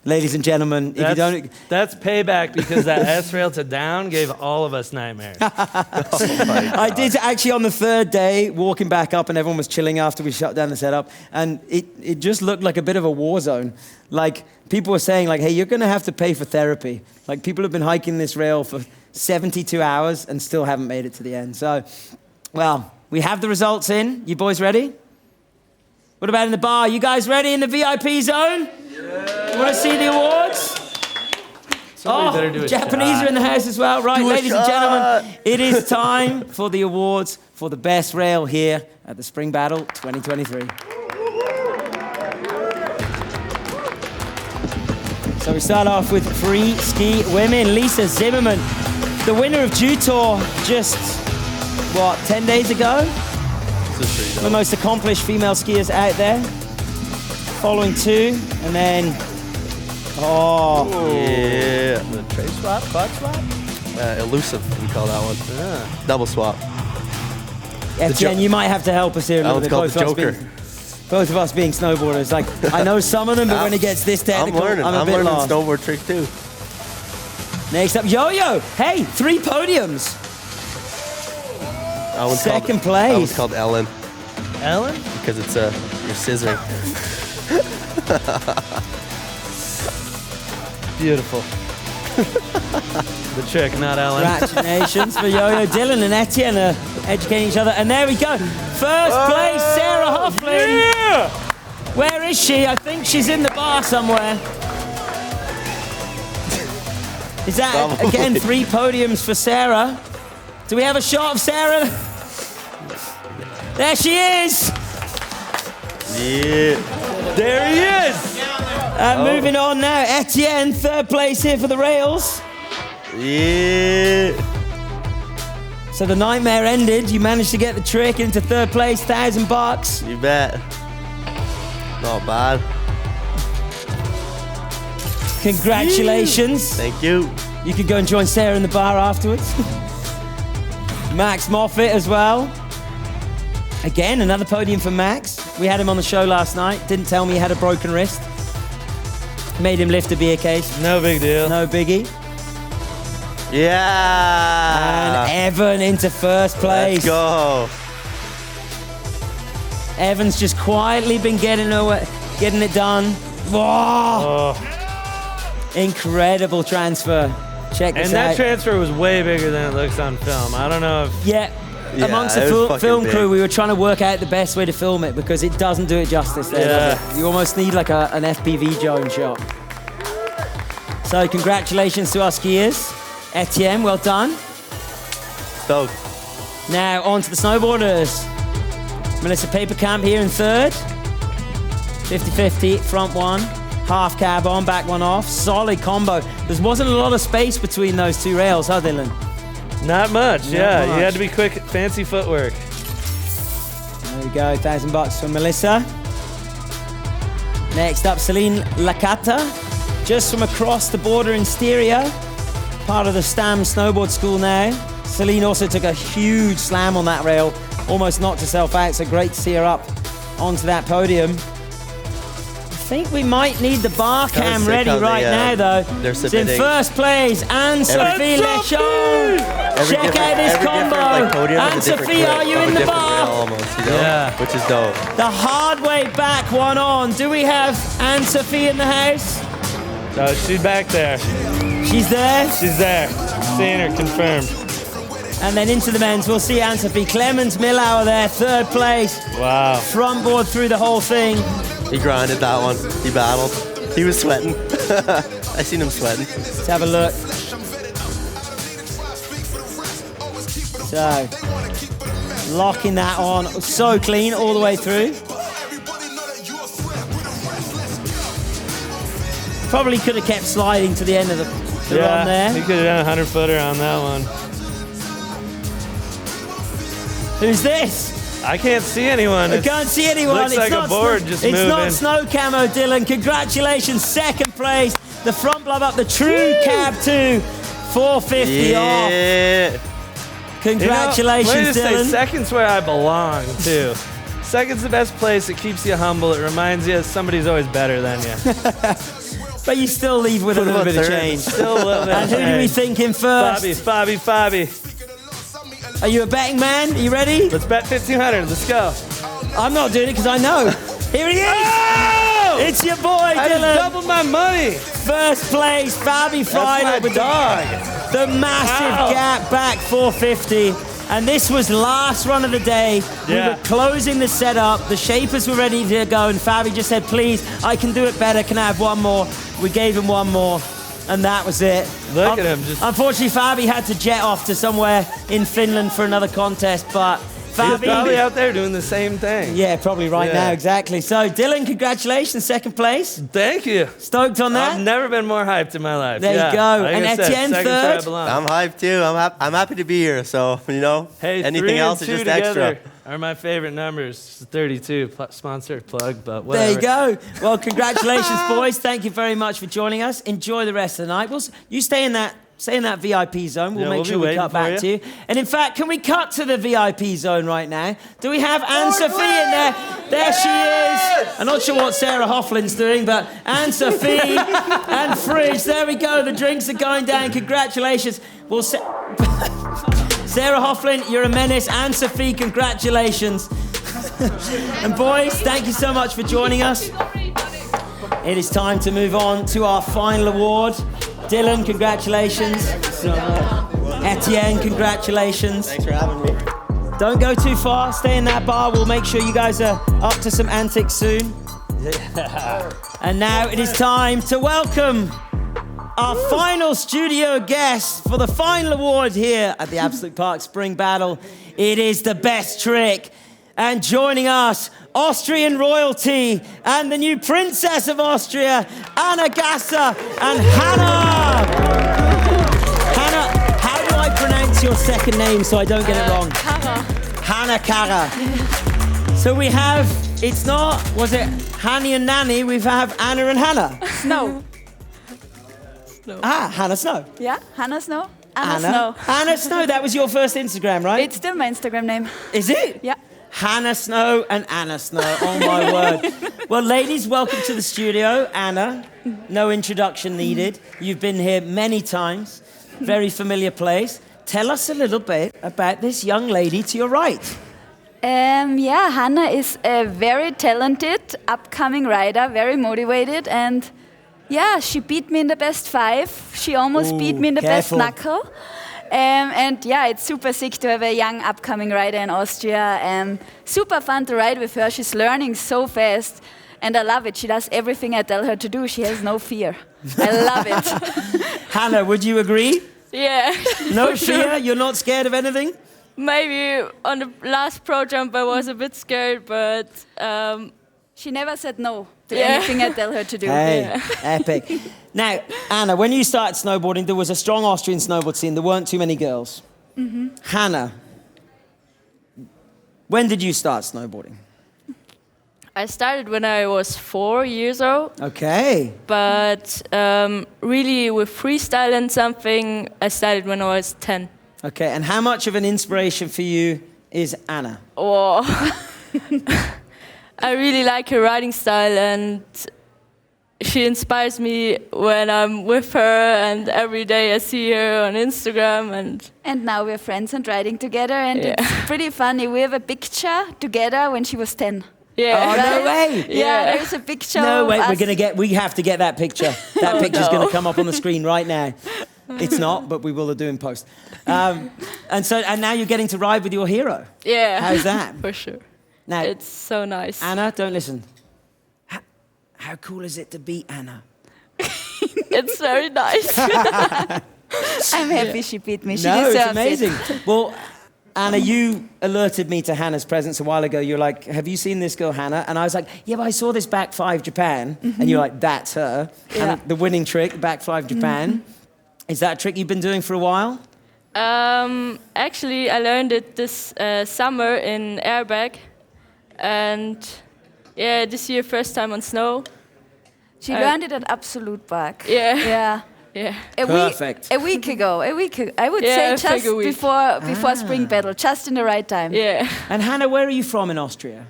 Ladies and gentlemen, if you don't... That's payback because that S-rail to down gave all of us nightmares. I did actually on the third day, walking back up and everyone was chilling after we shut down the setup, and it just looked like a bit of a war zone. Like, people were saying, like, hey, you're going to have to pay for therapy. Like, people have been hiking this rail for 72 hours and still haven't made it to the end. So, well, we have the results in. You boys ready? What about in the bar? You guys ready in the VIP zone? Yeah. You want to see the awards? Somebody better do a Japanese shot. are in the house as well. Right, ladies and gentlemen, it is time for the awards for the best rail here at the Spring Battle 2023. So we start off with free ski women. Lisa Zimmerman, the winner of Jutor just, 10 days ago? The most accomplished female skiers out there. Following two, and then, yeah. The tray swap, quad swap? Elusive, we call that one. Yeah. Double swap. Etienne, you might have to help us here a little bit. Called the Joker. Both of us being snowboarders. Like, I know some of them, but when it gets this technical, I'm a bit lost. I'm learning snowboard trick too. Next up, Yo-Yo. Hey, 3 podiums. Second place. That one's called Ellen. Ellen? Because it's you're scissoring. Beautiful. The trick, not Ellen. Congratulations for Yo-Yo. Dylan and Etienne are educating each other. And there we go. First place, Sarah Hofflin. Yeah! Where is she? I think she's in the bar somewhere. Is that, again, 3 podiums for Sarah? Do we have a shot of Sarah? There she is. Yeah. There he is. Moving on now, Etienne, 3rd place here for the rails. Yeah. So the nightmare ended. You managed to get the trick into 3rd place, $1,000. You bet. Not bad. Congratulations. Thank you. You could go and join Sarah in the bar afterwards. Max Moffat as well. Again, another podium for Max. We had him on the show last night. Didn't tell me he had a broken wrist. Made him lift a beer case. No big deal. No biggie. Yeah. And Evan into 1st place. Let's go. Evan's just quietly been getting it done. Whoa! Oh. Incredible transfer. Check this out. And that transfer was way bigger than it looks on film. I don't know if... Yeah. Amongst the film crew, we were trying to work out the best way to film it because it doesn't do it justice there, does it? You almost need like an FPV drone shot. So congratulations to our skiers. Etienne, well done. Stoked. Now on to the snowboarders. Melissa Papercamp here in 3rd. 50-50, front one. Half cab on, back one off. Solid combo. There wasn't a lot of space between those 2 rails, huh, Dylan? Not much, Not yeah. much. You had to be quick, fancy footwork. There we go, $1,000 for Melissa. Next up, Celine Lacata, just from across the border in Styria, part of the Stam Snowboard School now. Celine also took a huge slam on that rail, almost knocked herself out, so great to see her up onto that podium. I think we might need the bar cam ready right now, though. They're It's in 1st place, Anne-Sophie Lechon. Check out this combo. Anne-Sophie, are you in the bar? Almost, you know? Yeah. Which is dope. The hard way back one on. Do we have Anne-Sophie in the house? No, she's back there. She's there? She's there. seen her, confirmed. And then into the men's, we'll see Anne-Sophie Clemens Millauer there, third place. Wow. Front board through the whole thing. He grinded that one. He battled. He was sweating. I seen him sweating. Let's have a look. So, locking that on. So clean all the way through. Probably could have kept sliding to the end of the run there. He could have done a 100-footer on that one. Who's this? I can't see anyone. I can't see anyone. Looks like a board just moving. It's not snow camo, Dylan. Congratulations, second place. The front blow up, the true cab 2, 450 off. Congratulations, let me just Dylan. say, second's where I belong, too. Second's the best place. It keeps you humble. It reminds you somebody's always better than you. But you still leave with a little bit of change. Still a little bit And of who do we change. think in first? Fabi. Are you a betting man? Are you ready? Let's bet 1,500. Let's go. I'm not doing it because I know. Here he is! Oh! It's your boy, I just Dylan. doubled my money. First place, Fabi Friday That's my with dog. the massive Ow. gap back 450. And this was last run of the day. We Yeah. were closing the setup. The shapers were ready to go, and Fabi just said, please, I can do it better. Can I have one more? We gave him one more, and that was it. Look at him. Just Unfortunately, Fabi had to jet off to somewhere in Finland for another contest, but He's probably Fabi... out there doing the same thing. Yeah, probably right Yeah. now, exactly. So, Dylan, congratulations, second place. Thank you. Stoked on that? I've never been more hyped in my life. There you Yeah. go. Like And I said, Etienne, second's where I third? belong. I'm hyped too. I'm happy to be here. So, Hey, anything 3 else and is 2 just extra. together are my favorite numbers. 32, sponsored plug, but whatever. There you go. Well, congratulations, boys. Thank you very much for joining us. Enjoy the rest of the night. You stay in that VIP zone. We'll Yeah, make we'll sure be we waiting cut for back you. to you. And in fact, can we cut to the VIP zone right now? Do we have Anne-Sophie in there? There she is. I'm not sure what Sarah Hofflin's doing, but Anne-Sophie and Fridge. There we go. The drinks are going down. Congratulations. Well, Sarah Hofflin, you're a menace. Anne-Sophie, congratulations. And boys, thank you so much for joining us. It is time to move on to our final award. Dylan, congratulations. Etienne, congratulations. Thanks for having me. Don't go too far. Stay in that bar. We'll make sure you guys are up to some antics soon. And now it is time to welcome our final studio guest for the final award here at the Absolut Park Spring Battle. It is the best trick. And joining us, Austrian royalty and the new Princess of Austria, Anna Gasser and Hannah. Hannah, how do I pronounce your second name so I don't get it wrong? Kara. Hannah Kara. So we have, it's not, was it Hanny and Nanny? We have Anna and Hannah. Snow. Ah, Hannah Snow. Yeah, Hannah Snow. Anna Snow. Anna Snow, that was your first Instagram, right? It's still my Instagram name. Is it? Yeah. Hannah Snow and Anna Snow. Oh my word. Well, ladies, welcome to the studio. Anna, no introduction needed. You've been here many times. Very familiar place. Tell us a little bit about this young lady to your right. Yeah, Hannah is a very talented upcoming rider, very motivated, and yeah, she beat me in the best 5. She almost beat me in the careful. best knuckle. And yeah, it's super sick to have a young upcoming rider in Austria. Super fun to ride with her. She's learning so fast, and I love it. She does everything I tell her to do. She has no fear. I love it. Hannah, would you agree? Yeah. No for fear? sure. You're not scared of anything? Maybe on the last pro jump I was a bit scared, but She never said no to Yeah. anything I tell her to do. Hey, epic. Now, Anna, when you started snowboarding, there was a strong Austrian snowboard scene. There weren't too many girls. Mm-hmm. Hannah, when did you start snowboarding? I started when I was 4 years old. Okay. But really with freestyle and something, I started when I was 10. Okay, and how much of an inspiration for you is Anna? Oh. I really like her riding style, and she inspires me when I'm with her, and every day I see her on Instagram. And now we're friends and riding together, and Yeah. it's pretty funny. We have a picture together when she was 10. Yeah. Oh, no way. Yeah, there's a picture. No, of wait, us. we have to get that picture. That picture's no. going to come up on the screen right now. It's not, but we will do in post. And now you're getting to ride with your hero. Yeah. How's that? For sure. Now, It's so nice. Anna, don't listen. How cool is it to beat Anna? It's very nice. I'm happy she beat me. She No, it's deserves amazing. it. Well, Anna, you alerted me to Hannah's presence a while ago. You're like, have you seen this girl, Hannah? And I was like, yeah, but I saw this back 5 Japan. And you're like, that's her. Yeah. And the winning trick, back 5 Japan. Is that a trick you've been doing for a while? Actually, I learned it this summer in airbag. And yeah, this year, first time on snow. She learned it at Absolut Park. Yeah. Yeah. Yeah. Perfect. A week ago. I would Yeah, say just like a week. before spring battle, just in the right time. Yeah. And Hannah, where are you from in Austria?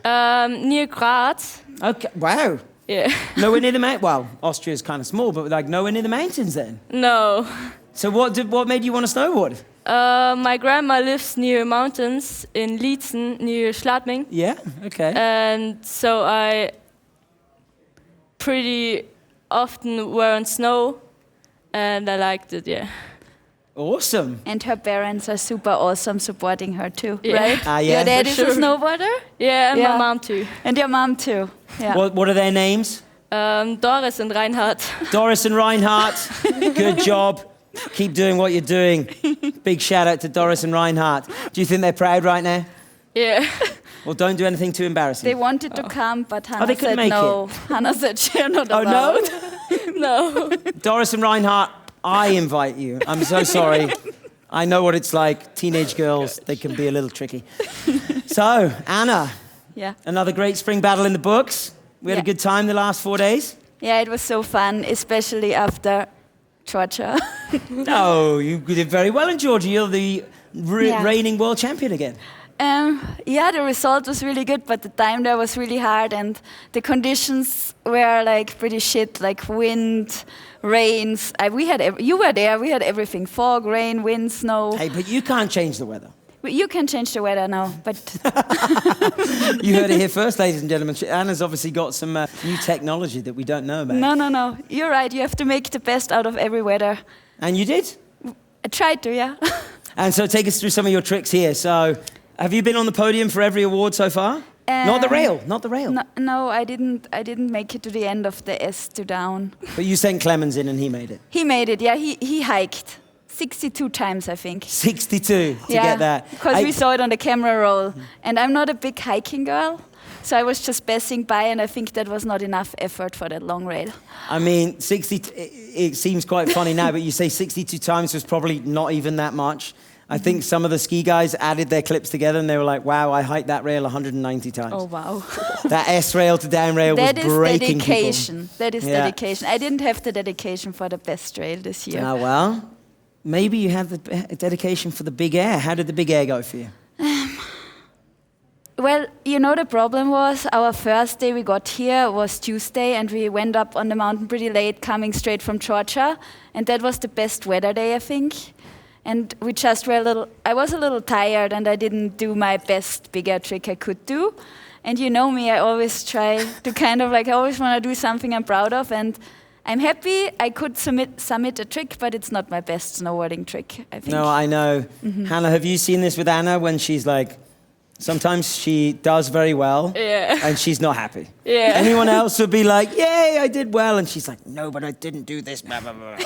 Near Graz. Okay, wow. Yeah. Nowhere near the mountains. Well, Austria's kind of small, but like nowhere near the mountains then. No. So what made you want to snowboard? My grandma lives near mountains in Lietzen, near Schladming. Yeah, okay. And so I pretty often were on snow, and I liked it, yeah. Awesome. And her parents are super awesome supporting her too, Yeah. right? Yeah, Your dad for is sure. a snowboarder? Yeah, and Yeah. my mom too. And your mom too. Yeah. What are their names? Doris and Reinhard. Doris and Reinhardt. Good job. Keep doing what you're doing. Big shout out to Doris and Reinhardt. Do you think they're proud right now? Yeah. Well, don't do anything too embarrassing. They wanted to come, but Hannah they couldn't said make no. Hannah said she's not Oh, no? allowed. No. Doris and Reinhardt, I invite you. I'm so sorry. I know what it's like. Teenage girls, they can be a little tricky. So, Anna, Yeah. another great spring battle in the books. We had a Yeah. good time the last 4 days. Yeah, it was so fun, especially after Georgia. No, you did very well in Georgia. You're the Yeah. reigning world champion again. Yeah, the result was really good, but the time there was really hard, and the conditions were like pretty shit, like wind, rains. You were there. We had everything: fog, rain, wind, snow. Hey, but you can't change the weather. You can change the weather now, but You heard it here first, ladies and gentlemen. Anna's obviously got some new technology that we don't know about. no. You're right. You have to make the best out of every weather. And you did. I tried to, yeah. And so take us through some of your tricks here. So, have you been on the podium for every award so far? Not the rail, not the rail. No, I didn't. I didn't make it to the end of the S to down. But you sent Clemens in and he made it. He made it. Yeah, he hiked 62 times, I think. 62 to get that. Because we saw it on the camera roll. And I'm not a big hiking girl, so I was just passing by, and I think that was not enough effort for that long rail. I mean, it seems quite funny now, but you say 62 times was probably not even that much. I think some of the ski guys added their clips together and they were like, wow, I hiked that rail 190 times. Oh, wow. That S rail to down rail was breaking dedication. people. That is dedication. I didn't have the dedication for the best trail this year. Oh, well, maybe you have the dedication for the big air. How did the big air go for you? Well, you know, the problem was our first day we got here was Tuesday, and we went up on the mountain pretty late, coming straight from Georgia. And that was the best weather day, I think. And we just were I was a little tired, and I didn't do my best big air trick I could do. And you know me, I always try to I always want to do something I'm proud of. And I'm happy I could submit a trick, but it's not my best snowboarding trick, I think. No, I know. Hannah, have you seen this with Anna when she's like, sometimes she does very well and she's not happy. Yeah. Anyone else would be like, yay, I did well. And she's like, no, but I didn't do this, blah, blah, blah.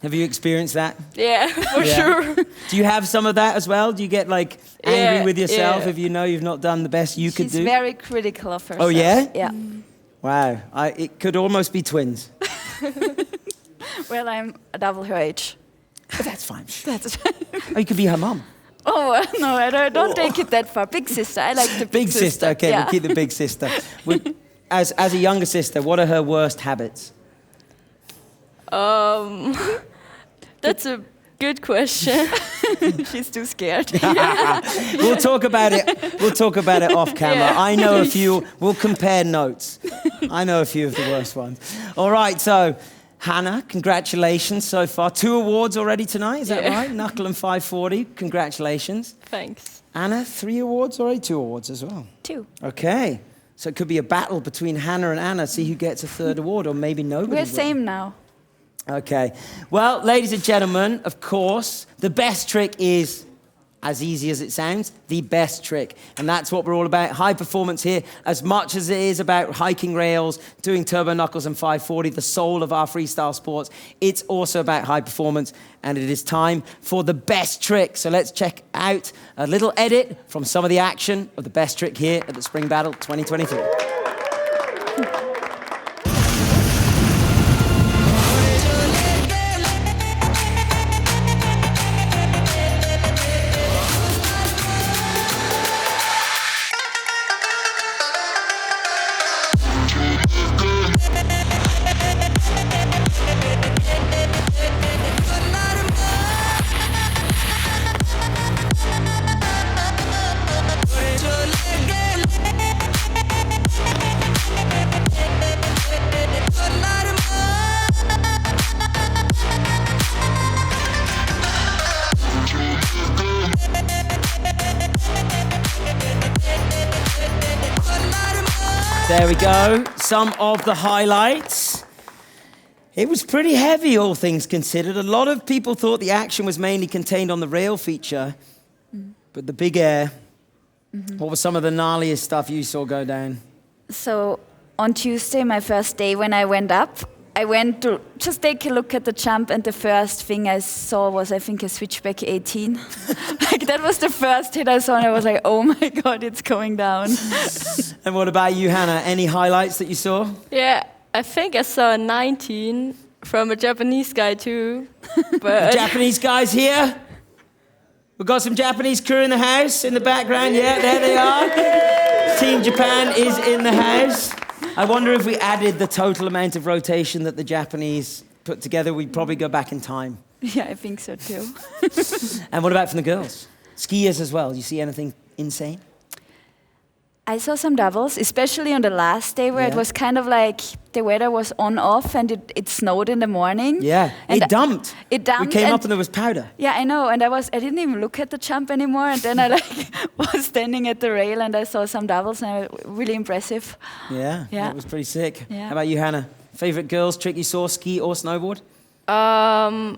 Have you experienced that? Yeah, for sure. Do you have some of that as well? Do you get like angry with yourself yeah. if you know you've not done the best you could do? She's very critical of herself. Oh, yeah? Yeah. Wow. It could almost be twins. Well, I'm double her age. But that's fine. That's Oh, you could be her mum. Oh, no, I don't take it that far. Big sister, I like the Big sister. Okay, yeah. we'll keep the big sister. As a younger sister, what are her worst habits? That's a good question. She's too scared. We'll talk about it. We'll talk about it off camera. Yeah. I know a few. We'll compare notes. I know a few of the worst ones. All right. So, Hannah, congratulations so far. 2 awards already tonight. Is that right? Knuckle and 540. Congratulations. Thanks. Anna, 3 awards already. 2 awards as well. 2. Okay. So it could be a battle between Hannah and Anna. See who gets a 3rd award, or maybe nobody. We're will. same now. Okay. Well, ladies and gentlemen, of course, the best trick is, as easy as it sounds, the best trick. And that's what we're all about. High performance here, as much as it is about hiking rails, doing turbo knuckles and 540, the soul of our freestyle sports, it's also about high performance. And it is time for the best trick. So let's check out a little edit from some of the action of the best trick here at the Spring Battle 2023. There we go, some of the highlights. It was pretty heavy, all things considered. A lot of people thought the action was mainly contained on the rail feature, but the big air, what was some of the gnarliest stuff you saw go down? So on Tuesday, my first day when I went up, I went to just take a look at the jump, and the first thing I saw was, I think, a switchback 18. Like, that was the first hit I saw, and I was like, oh my God, it's going down. And what about you, Hannah? Any highlights that you saw? Yeah, I think I saw a 19 from a Japanese guy too. But Japanese guys here? We've got some Japanese crew in the house, in the background. Yeah, there they are. Team Japan is in the house. I wonder if we added the total amount of rotation that the Japanese put together, we'd probably go back in time. Yeah, I think so too. And what about from the girls? Skiers as well. You see anything insane? I saw some doubles, especially on the last day where it was kind of like the weather was on-off and it snowed in the morning. Yeah, and it dumped. It dumped. We came up and there was powder. Yeah, I know, and I didn't even look at the jump anymore, and then I was standing at the rail and I saw some doubles, and really impressive. Yeah, that was pretty sick. Yeah. How about you, Hannah? Favorite girls trick you saw, ski or snowboard? I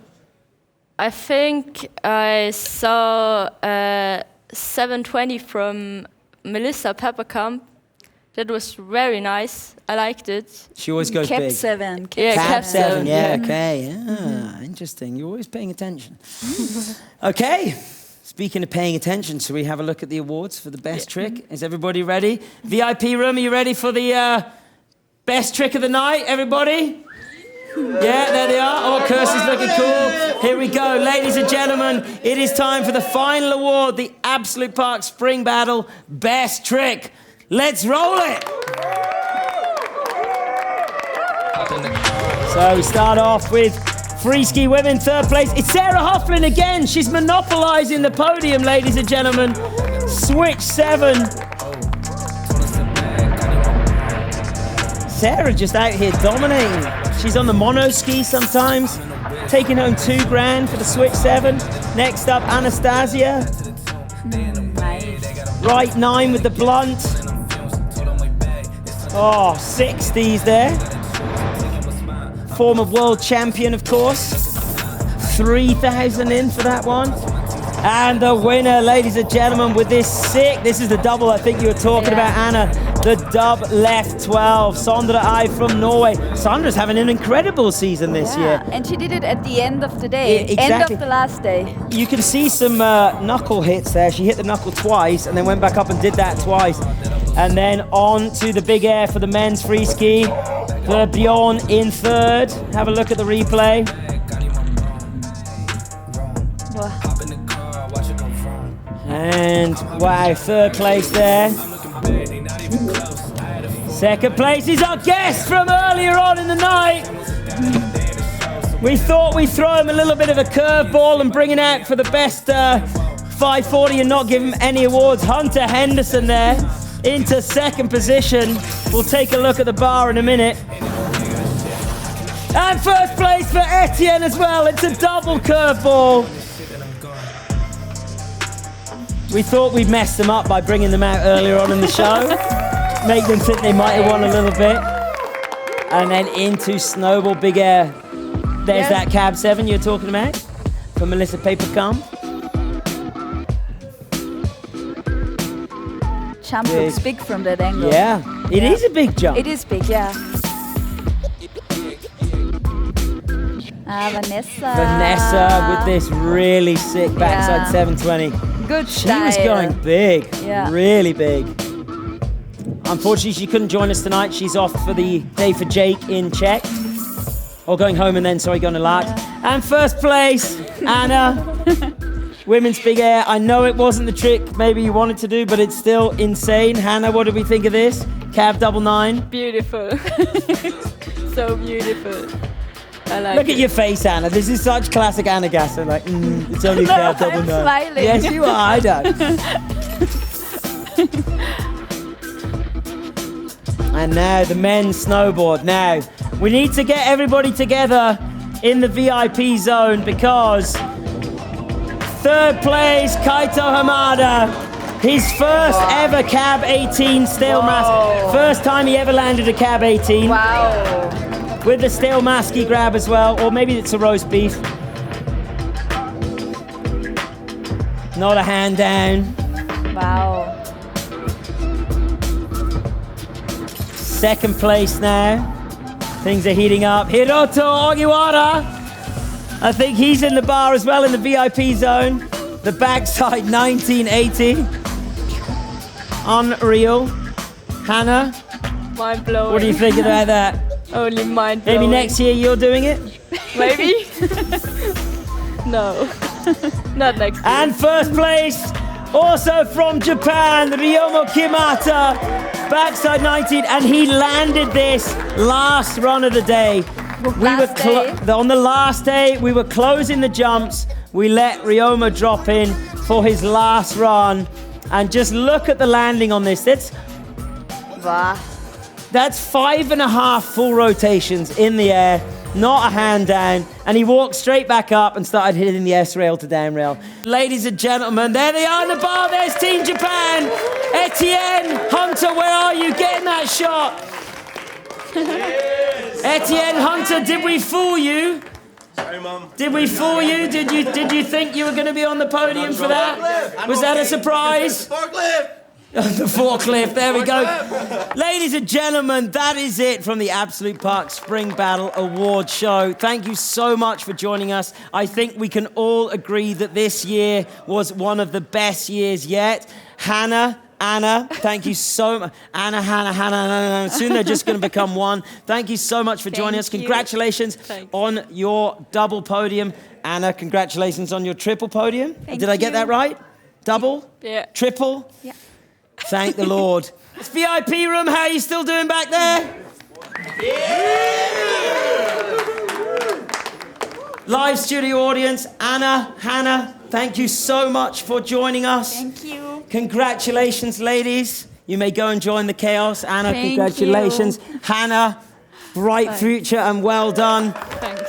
think I saw 720 from Melissa Pepperkamp. That was very nice. I liked it. She always goes Cap big. 7. Cap 7. Yeah, okay. Yeah, interesting. You're always paying attention. Okay. Speaking of paying attention, so we have a look at the awards for the best trick. Is everybody ready? VIP room, are you ready for the best trick of the night, everybody? Yeah, there they are. Oh, Kirsty's looking cool. Here we go. Ladies and gentlemen, it is time for the final award, the Absolut Park Spring Battle Best Trick. Let's roll it. So we start off with free ski women, third place. It's Sarah Hofflin again. She's monopolizing the podium, ladies and gentlemen. Switch 7. Sarah just out here dominating. She's on the mono ski sometimes, taking home $2,000 for the Switch 7. Next up, Anastasia. Right 9 with the blunt. Oh, 60s there. Former world champion, of course. 3,000 in for that one. And the winner, ladies and gentlemen, with this this is the double I think you were talking about, Anna. The dub left 12, Sondre I from Norway. Sondra's having an incredible season this year. And she did it at the end of the day, Exactly. end of the last day. You can see some knuckle hits there. She hit the knuckle twice and then went back up and did that twice. And then on to the big air for the men's free ski. For Bjorn in third. Have a look at the replay. And wow, third place there. Second place is our guest from earlier on in the night. We thought we'd throw him a little bit of a curveball and bring it out for the best 540 and not give him any awards. Hunter Henderson there into second position. We'll take a look at the bar in a minute. And first place for Etienne as well. It's a double curveball. We thought we'd mess them up by bringing them out earlier on in the show. Make them think they might have won a little bit. And then into snowball big air. There's that cab 7 you're talking about from Melissa Papercamp. Jump looks big from that angle. Yeah, it is a big jump. It is big, yeah. Vanessa with this really sick backside 720. Good She style. was going big, Yeah. really big. Unfortunately, she couldn't join us tonight. She's off for the day for Jake in Czech. Or going home and then, sorry, going to Lark. And first place, Anna. Women's big air. I know it wasn't the trick maybe you wanted to do, but it's still insane. Hannah, what did we think of this? Cab 99. Beautiful. So beautiful. I like Look it. at your face, Anna. This is such classic Anna Gasser. Like, it's only cab 99. smiling. Yes, you are. I don't. And now the men's snowboard. Now, we need to get everybody together in the VIP zone because third place, Kaito Hamada. His first ever cab 18 Stairmaster. First time he ever landed a cab 18. Wow. With the Stairmaster grab as well. Or maybe it's a roast beef. Not a hand down. Wow. Second place now. Things are heating up. Hiroto Ogiwara. I think he's in the bar as well in the VIP zone. The backside 1980. Unreal. Hannah, Mind blowing. what do you think about that? Only mind blowing. Maybe next year you're doing it? Maybe? No. Not next year. And first place, also from Japan, Ryomo Kimata. Backside 19, and he landed this last run of the day. On the last day, we were closing the jumps. We let Ryomo drop in for his last run. And just look at the landing on this. Wow. That's 5.5 full rotations in the air, not a hand down. And he walked straight back up and started hitting the S-rail to down rail. Ladies and gentlemen, there they are in the bar. There's Team Japan. Etienne, Hunter, where are you? Getting that shot. Etienne, Hunter, did we fool you? Sorry, Mum. Did we fool you? Did you think you were going to be on the podium for that? Was that a surprise? Forklift! The forklift, there we go. Ladies and gentlemen, that is it from the Absolut Park Spring Battle Award Show. Thank you so much for joining us. I think we can all agree that this year was one of the best years yet. Hannah, Anna, thank you so much. Hannah. Soon they're just going to become one. Thank you so much for joining us. Congratulations on your double podium. Anna, congratulations on your triple podium. Did I get that right? Double? Yeah. Triple? Yeah. Thank the Lord. It's VIP room. How are you still doing back there? Live studio audience. Anna, Hannah, thank you so much for joining us. Thank you. Congratulations, ladies. You may go and join the chaos. Anna, Thank congratulations. Hannah, bright future and well done. Thanks.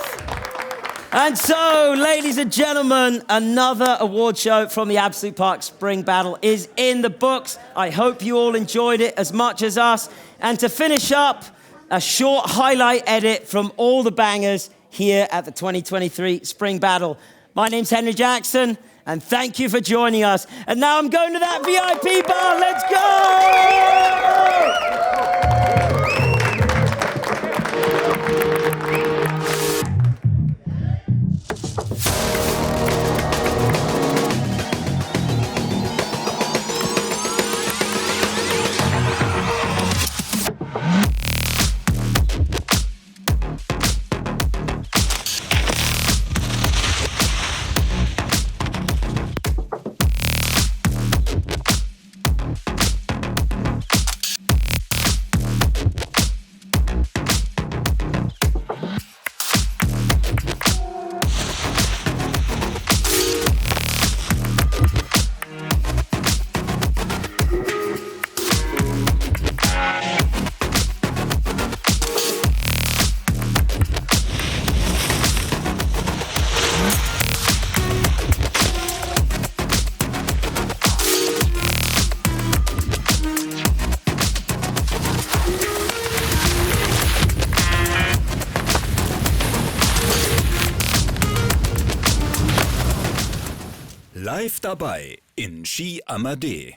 And so, ladies and gentlemen, another award show from the Absolut Park Spring Battle is in the books. I hope you all enjoyed it as much as us. And to finish up, a short highlight edit from all the bangers here at the 2023 Spring Battle. My name's Henry Jackson, and thank you for joining us. And now I'm going to that VIP bar. Let's go! Live dabei in Ski Amadé.